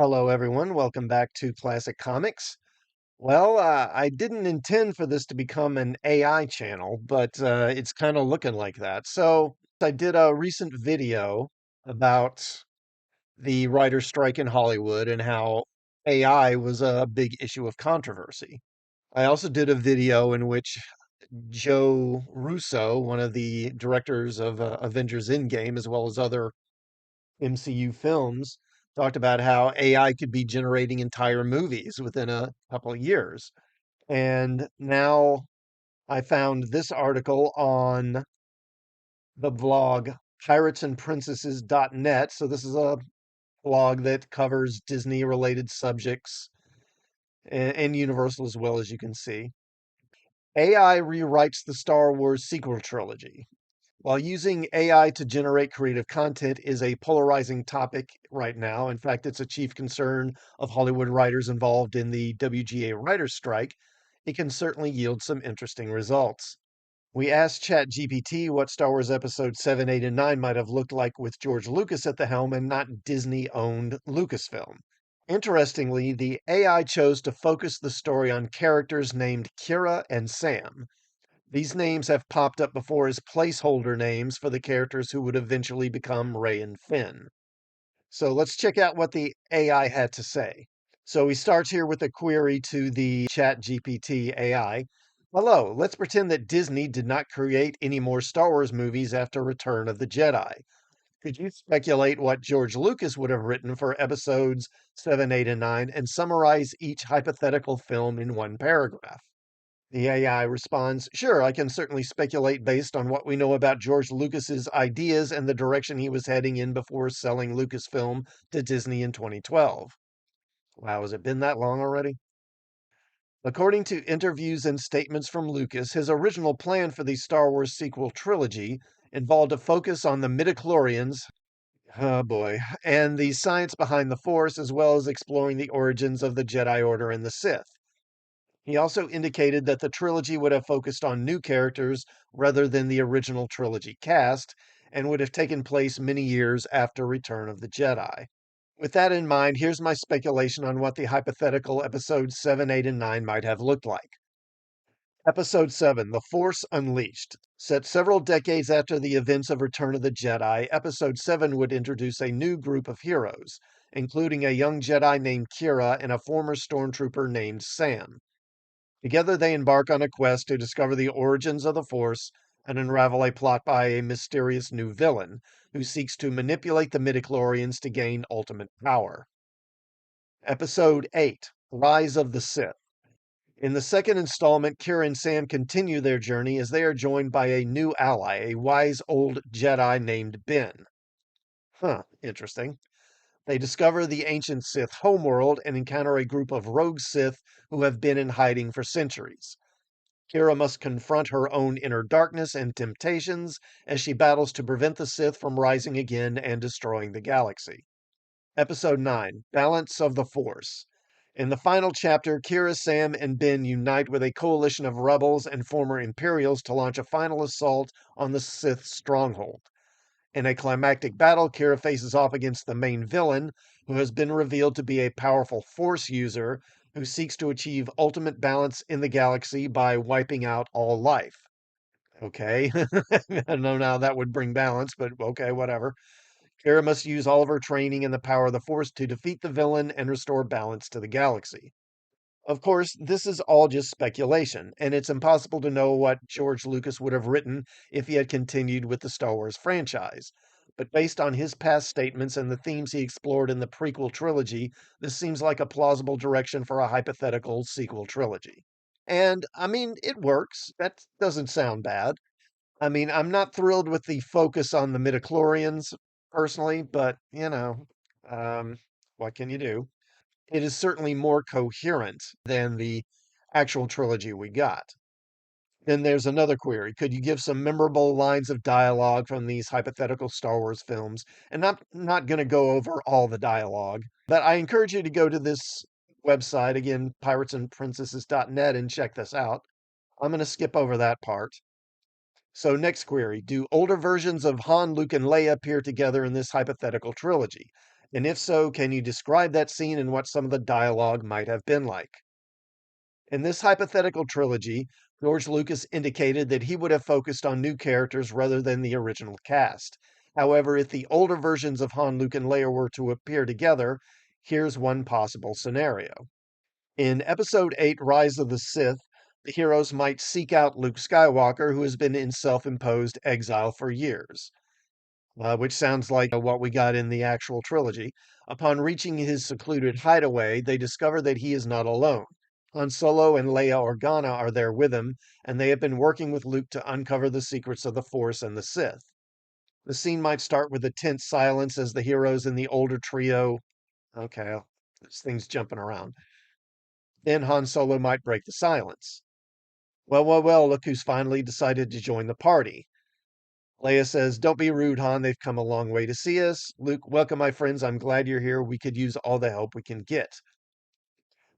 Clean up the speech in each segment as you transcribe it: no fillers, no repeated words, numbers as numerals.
Hello, everyone. Welcome back to Classic Comics. I didn't intend for this to become an AI channel, but it's kind of looking like that. So I did a recent video about the writer's strike in Hollywood and how AI was a big issue of controversy. I also did a video in which Joe Russo, one of the directors of Avengers Endgame, as well as other MCU films, talked about how AI could be generating entire movies within a couple of years. And now I found this article on the blog piratesandprincesses.net. So this is a blog that covers Disney related subjects and Universal as well, as you can see. AI rewrites the Star Wars sequel trilogy. While using AI to generate creative content is a polarizing topic right now, in fact, it's a chief concern of Hollywood writers involved in the WGA writers' strike, it can certainly yield some interesting results. We asked ChatGPT what Star Wars Episode 7, 8, and 9 might have looked like with George Lucas at the helm and not Disney owned Lucasfilm. Interestingly, the AI chose to focus the story on characters named Kira and Sam. These names have popped up before as placeholder names for the characters who would eventually become Rey and Finn. So let's check out what the AI had to say. So he starts here with a query to the ChatGPT AI. Hello, let's pretend that Disney did not create any more Star Wars movies after Return of the Jedi. Could you speculate what George Lucas would have written for episodes 7, 8, and 9 and summarize each hypothetical film in one paragraph? The AI responds, Sure, I can certainly speculate based on what we know about George Lucas's ideas and the direction he was heading in before selling Lucasfilm to Disney in 2012. Wow, has it been that long already? According to interviews and statements from Lucas, his original plan for the Star Wars sequel trilogy involved a focus on the midichlorians, oh boy, and the science behind the Force, as well as exploring the origins of the Jedi Order and the Sith. He also indicated that the trilogy would have focused on new characters rather than the original trilogy cast and would have taken place many years after Return of the Jedi. With that in mind, here's my speculation on what the hypothetical episodes 7, 8, and 9 might have looked like. Episode 7, The Force Unleashed. Set several decades after the events of Return of the Jedi, Episode 7 would introduce a new group of heroes, including a young Jedi named Kira and a former stormtrooper named Sam. Together, they embark on a quest to discover the origins of the Force and unravel a plot by a mysterious new villain who seeks to manipulate the midichlorians to gain ultimate power. Episode 8, Rise of the Sith. In the second installment, Kira and Sam continue their journey as they are joined by a new ally, a wise old Jedi named Ben. Interesting. They discover the ancient Sith homeworld and encounter a group of rogue Sith who have been in hiding for centuries. Kira must confront her own inner darkness and temptations as she battles to prevent the Sith from rising again and destroying the galaxy. Episode 9, Balance of the Force. In the final chapter, Kira, Sam, and Ben unite with a coalition of rebels and former Imperials to launch a final assault on the Sith stronghold. In a climactic battle, Kira faces off against the main villain, who has been revealed to be a powerful Force user who seeks to achieve ultimate balance in the galaxy by wiping out all life. Okay. I don't know how that would bring balance, but okay, whatever. Kira must use all of her training and the power of the Force to defeat the villain and restore balance to the galaxy. Of course, this is all just speculation, and it's impossible to know what George Lucas would have written if he had continued with the Star Wars franchise. But based on his past statements and the themes he explored in the prequel trilogy, this seems like a plausible direction for a hypothetical sequel trilogy. And, I mean, it works. That doesn't sound bad. I mean, I'm not thrilled with the focus on the midichlorians personally, but, um, what can you do? It is certainly more coherent than the actual trilogy we got. Then there's another query. Could you give some memorable lines of dialogue from these hypothetical Star Wars films? And I'm not going to go over all the dialogue, but I encourage you to go to this website, again, piratesandprincesses.net, and check this out. I'm going to skip over that part. So, next query. Do older versions of Han, Luke, and Leia appear together in this hypothetical trilogy? And if so, can you describe that scene and what some of the dialogue might have been like? In this hypothetical trilogy, George Lucas indicated that he would have focused on new characters rather than the original cast. However, if the older versions of Han, Luke, and Leia were to appear together, here's one possible scenario. In Episode 8, Rise of the Sith, the heroes might seek out Luke Skywalker, who has been in self imposed exile for years, which sounds like what we got in the actual trilogy. Upon reaching his secluded hideaway, they discover that he is not alone. Han Solo and Leia Organa are there with him, and they have been working with Luke to uncover the secrets of the Force and the Sith. The scene might start with a tense silence as the heroes and the older trio. Okay, this thing's jumping around. Then Han Solo might break the silence. Well, well, well, look who's finally decided to join the party. Leia says, "Don't be rude, Han. They've come a long way to see us." Luke, "Welcome, my friends. I'm glad you're here. We could use all the help we can get."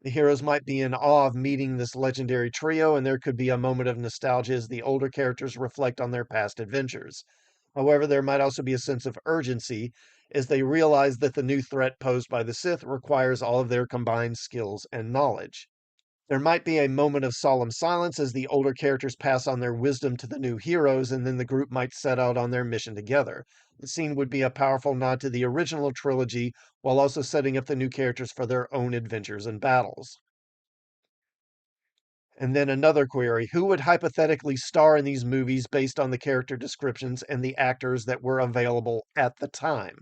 The heroes might be in awe of meeting this legendary trio, and there could be a moment of nostalgia as the older characters reflect on their past adventures. However, there might also be a sense of urgency as they realize that the new threat posed by the Sith requires all of their combined skills and knowledge. There might be a moment of solemn silence as the older characters pass on their wisdom to the new heroes, and then the group might set out on their mission together. The scene would be a powerful nod to the original trilogy while also setting up the new characters for their own adventures and battles. And then another query: who would hypothetically star in these movies based on the character descriptions and the actors that were available at the time?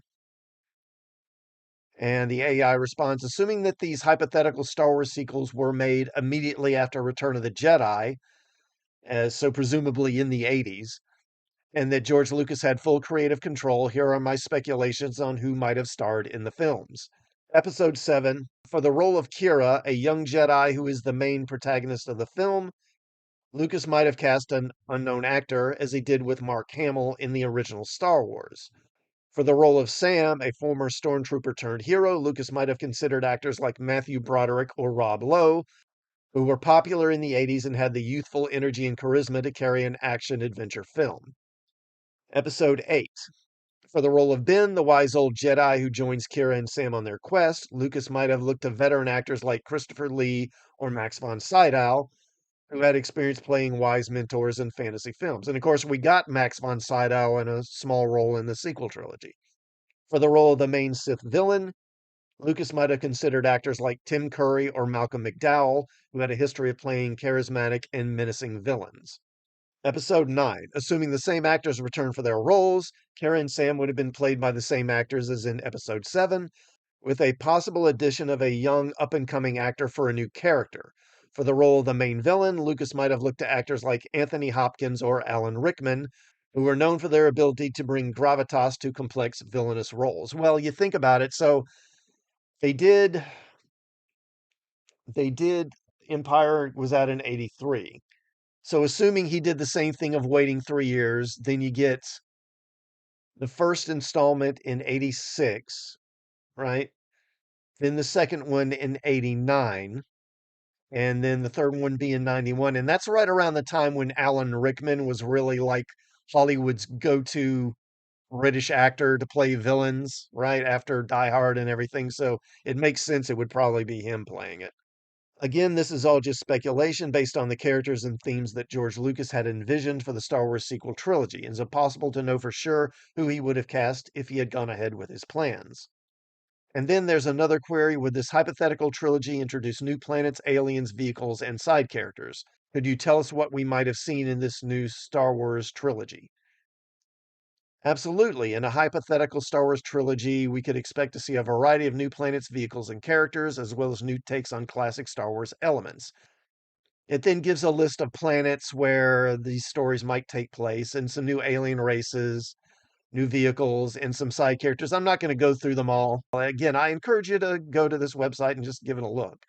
And the AI responds, assuming that these hypothetical Star Wars sequels were made immediately after Return of the Jedi, so presumably in the 80s, and that George Lucas had full creative control, here are my speculations on who might have starred in the films. Episode 7, for the role of Kira, a young Jedi who is the main protagonist of the film, Lucas might have cast an unknown actor, as he did with Mark Hamill in the original Star Wars. For the role of Sam, a former stormtrooper turned hero, Lucas might have considered actors like Matthew Broderick or Rob Lowe, who were popular in the 80s and had the youthful energy and charisma to carry an action adventure film. Episode 8. For the role of Ben, the wise old Jedi who joins Kira and Sam on their quest, Lucas might have looked to veteran actors like Christopher Lee or Max von Sydow, who had experience playing wise mentors in fantasy films. And of course, we got Max von Sydow in a small role in the sequel trilogy. For the role of the main Sith villain, Lucas might have considered actors like Tim Curry or Malcolm McDowell, who had a history of playing charismatic and menacing villains. Episode 9. Assuming the same actors return for their roles, Kara and Sam would have been played by the same actors as in Episode 7, with a possible addition of a young, up and coming actor for a new character. For the role of the main villain, Lucas might have looked to actors like Anthony Hopkins or Alan Rickman, who were known for their ability to bring gravitas to complex villainous roles. Well, you think about it, so they did they did Empire was out in 83. So assuming he did the same thing of waiting 3 years, then you get the first installment in 86, right? Then the second one in 89, and then the third one being 91. And that's right around the time when Alan Rickman was really like Hollywood's go-to British actor to play villains, right? After Die Hard and everything. So it makes sense it would probably be him playing it. Again, this is all just speculation based on the characters and themes that George Lucas had envisioned for the Star Wars sequel trilogy. It's impossible to know for sure who he would have cast if he had gone ahead with his plans. And then there's another query: would this hypothetical trilogy introduce new planets, aliens, vehicles, and side characters? Could you tell us what we might have seen in this new Star Wars trilogy? Absolutely. In a hypothetical Star Wars trilogy, we could expect to see a variety of new planets, vehicles, and characters, as well as new takes on classic Star Wars elements. It then gives a list of planets where these stories might take place and some new alien races, new vehicles, and some side characters. I'm not going to go through them all. Again, I encourage you to go to this website and just give it a look.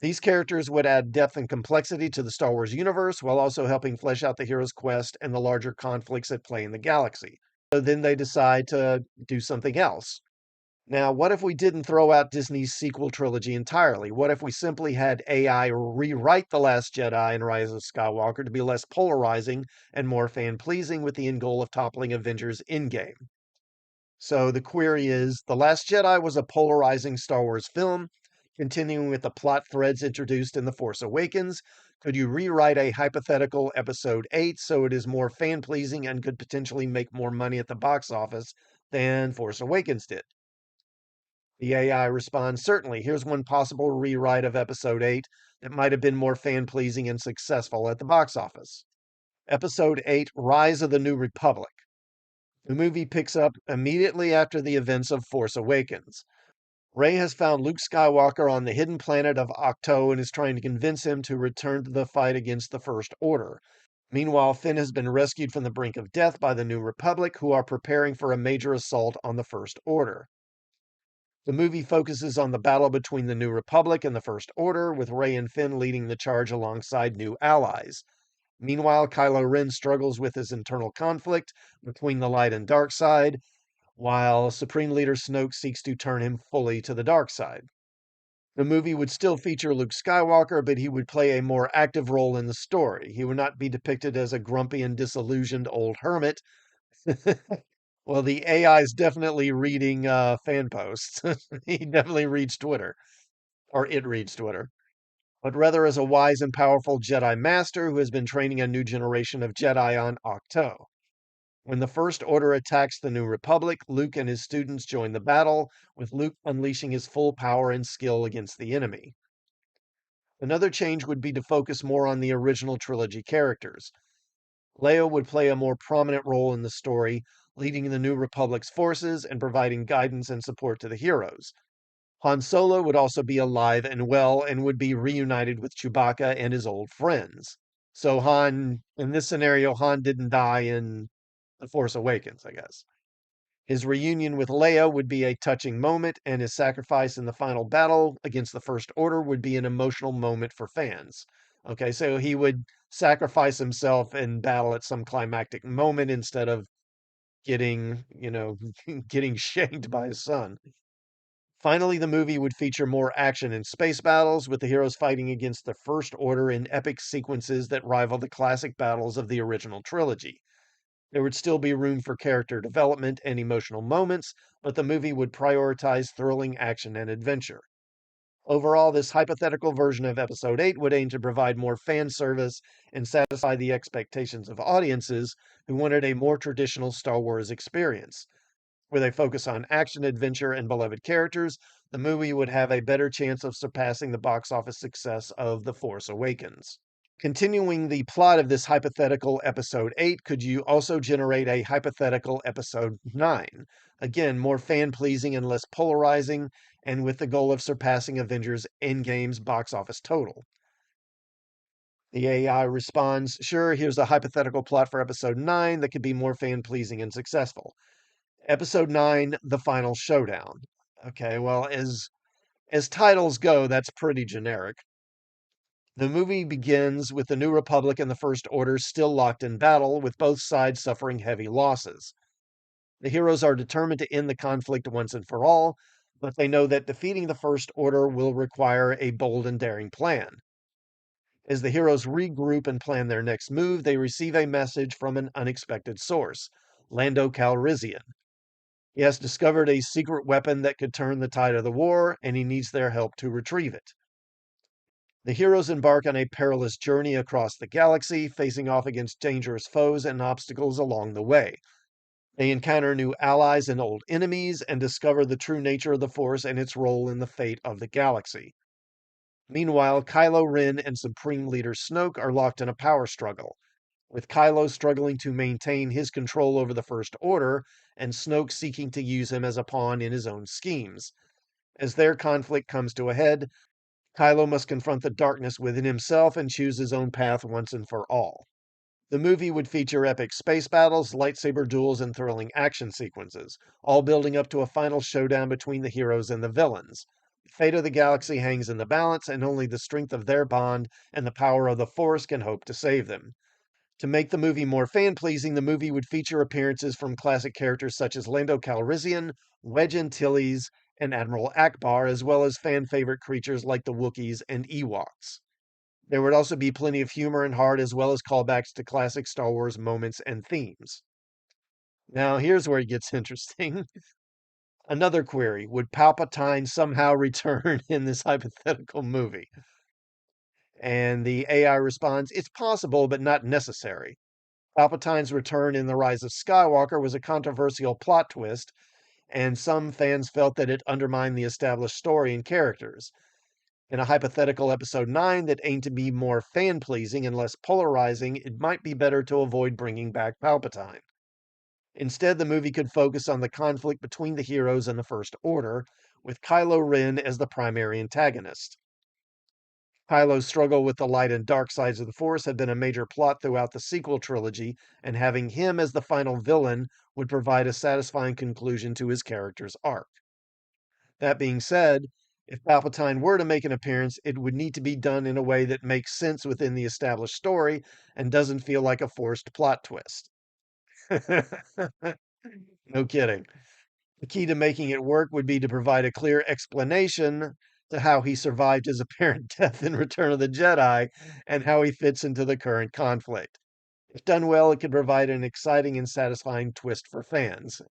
These characters would add depth and complexity to the Star Wars universe while also helping flesh out the hero's quest and the larger conflicts at play in the galaxy. So then they decide to do something else. Now, what if we didn't throw out Disney's sequel trilogy entirely? What if we simply had AI rewrite The Last Jedi and Rise of Skywalker to be less polarizing and more fan pleasing with the end goal of toppling Avengers Endgame? So the query is, The Last Jedi was a polarizing Star Wars film. Continuing with the plot threads introduced in The Force Awakens, could you rewrite a hypothetical Episode 8 so it is more fan pleasing and could potentially make more money at the box office than Force Awakens did? The AI responds, Certainly, here's one possible rewrite of Episode 8 that might have been more fan pleasing and successful at the box office. Episode 8 Rise of the New Republic. The movie picks up immediately after the events of Force Awakens. Rey has found Luke Skywalker on the hidden planet of Ahch-To and is trying to convince him to return to the fight against the First Order. Meanwhile, Finn has been rescued from the brink of death by the New Republic, who are preparing for a major assault on the First Order. The movie focuses on the battle between the New Republic and the First Order, with Rey and Finn leading the charge alongside new allies. Meanwhile, Kylo Ren struggles with his internal conflict between the light and dark side, while Supreme Leader Snoke seeks to turn him fully to the dark side. The movie would still feature Luke Skywalker, but he would play a more active role in the story. He would not be depicted as a grumpy and disillusioned old hermit. Well, the AI is definitely reading fan posts. He definitely reads Twitter, or it reads Twitter, but rather as a wise and powerful Jedi Master who has been training a new generation of Jedi on Ahch-To. When the First Order attacks the New Republic, Luke and his students join the battle, with Luke unleashing his full power and skill against the enemy. Another change would be to focus more on the original trilogy characters. Leia would play a more prominent role in the story, leading the New Republic's forces and providing guidance and support to the heroes. Han Solo would also be alive and well and would be reunited with Chewbacca and his old friends. So in this scenario, Han didn't die in The Force Awakens, I guess. His reunion with Leia would be a touching moment, and his sacrifice in the final battle against the First Order would be an emotional moment for fans. Okay, so he would sacrifice himself in battle at some climactic moment instead of getting shanked by his son. Finally, the movie would feature more action and space battles, with the heroes fighting against the First Order in epic sequences that rival the classic battles of the original trilogy. There would still be room for character development and emotional moments, but the movie would prioritize thrilling action and adventure. Overall, this hypothetical version of Episode 8 would aim to provide more fan service and satisfy the expectations of audiences who wanted a more traditional Star Wars experience. With a focus on action, adventure, and beloved characters, the movie would have a better chance of surpassing the box office success of The Force Awakens. Continuing the plot of this hypothetical Episode 8, could you also generate a hypothetical Episode 9? Again, more fan pleasing and less polarizing, and with the goal of surpassing Avengers Endgame's box office total. The AI responds, Sure, here's a hypothetical plot for Episode 9 that could be more fan pleasing and successful. Episode 9, The Final Showdown. Okay, well, as titles go, that's pretty generic. The movie begins with the New Republic and the First Order still locked in battle, with both sides suffering heavy losses. The heroes are determined to end the conflict once and for all, but they know that defeating the First Order will require a bold and daring plan. As the heroes regroup and plan their next move, they receive a message from an unexpected source, Lando Calrissian. He has discovered a secret weapon that could turn the tide of the war, and he needs their help to retrieve it. The heroes embark on a perilous journey across the galaxy, facing off against dangerous foes and obstacles along the way. They encounter new allies and old enemies and discover the true nature of the Force and its role in the fate of the galaxy. Meanwhile, Kylo Ren and Supreme Leader Snoke are locked in a power struggle, with Kylo struggling to maintain his control over the First Order and Snoke seeking to use him as a pawn in his own schemes. As their conflict comes to a head, Kylo must confront the darkness within himself and choose his own path once and for all. The movie would feature epic space battles, lightsaber duels, and thrilling action sequences, all building up to a final showdown between the heroes and the villains. The fate of the galaxy hangs in the balance, and only the strength of their bond and the power of the Force can hope to save them. To make the movie more fan pleasing, the movie would feature appearances from classic characters such as Lando Calrissian, Wedge Antilles, and Admiral Akbar, as well as fan favorite creatures like the Wookiees and Ewoks. There would also be plenty of humor and heart, as well as callbacks to classic Star Wars moments and themes. Now, here's where it gets interesting. Another query: would Palpatine somehow return in this hypothetical movie? And the AI responds, it's possible, but not necessary. Palpatine's return in The Rise of Skywalker was a controversial plot twist, and some fans felt that it undermined the established story and characters. In a hypothetical episode 9 that aimed to be more fan pleasing and less polarizing, it might be better to avoid bringing back Palpatine. Instead, the movie could focus on the conflict between the heroes and the First Order, with Kylo Ren as the primary antagonist. Kylo's struggle with the light and dark sides of the Force had been a major plot throughout the sequel trilogy, and having him as the final villain would provide a satisfying conclusion to his character's arc. That being said, if Palpatine were to make an appearance, it would need to be done in a way that makes sense within the established story and doesn't feel like a forced plot twist. No kidding. The key to making it work would be to provide a clear explanation to how he survived his apparent death in Return of the Jedi and how he fits into the current conflict. If done well, it could provide an exciting and satisfying twist for fans.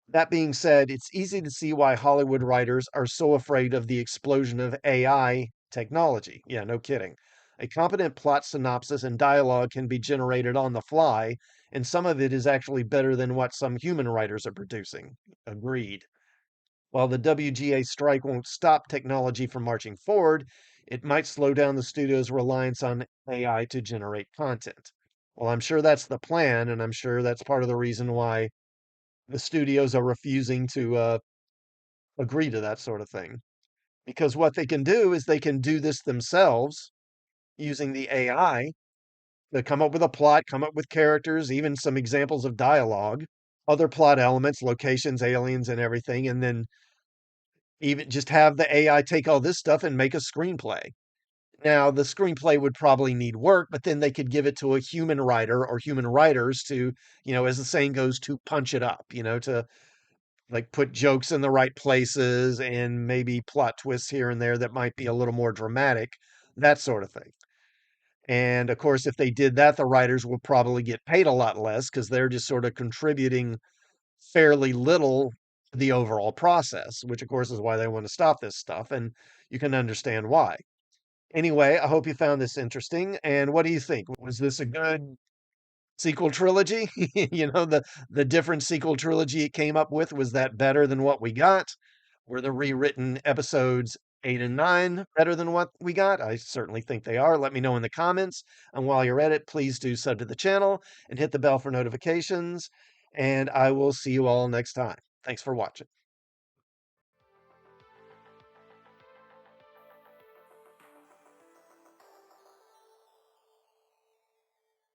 That being said, it's easy to see why Hollywood writers are so afraid of the explosion of AI technology. Yeah, no kidding. A competent plot synopsis and dialogue can be generated on the fly, and some of it is actually better than what some human writers are producing. Agreed. While the WGA strike won't stop technology from marching forward, it might slow down the studio's reliance on AI to generate content. Well, I'm sure that's the plan, and I'm sure that's part of the reason why the studios are refusing to agree to that sort of thing. Because what they can do is they can do this themselves using the AI to come up with a plot, come up with characters, even some examples of dialogue, other plot elements, locations, aliens, and everything, and then even just have the AI take all this stuff and make a screenplay. Now, the screenplay would probably need work, but then they could give it to a human writer or human writers to, as the saying goes, to punch it up, to like put jokes in the right places and maybe plot twists here and there that might be a little more dramatic, that sort of thing. And of course, if they did that, the writers will probably get paid a lot less because they're just sort of contributing fairly little to the overall process, which of course is why they want to stop this stuff. And you can understand why. Anyway, I hope you found this interesting. And what do you think? Was this a good sequel trilogy? The different sequel trilogy it came up with, was that better than what we got? Were the rewritten episodes 8 and 9 better than what we got? I certainly think they are. Let me know in the comments. And while you're at it, please do sub to the channel and hit the bell for notifications. And I will see you all next time. Thanks for watching.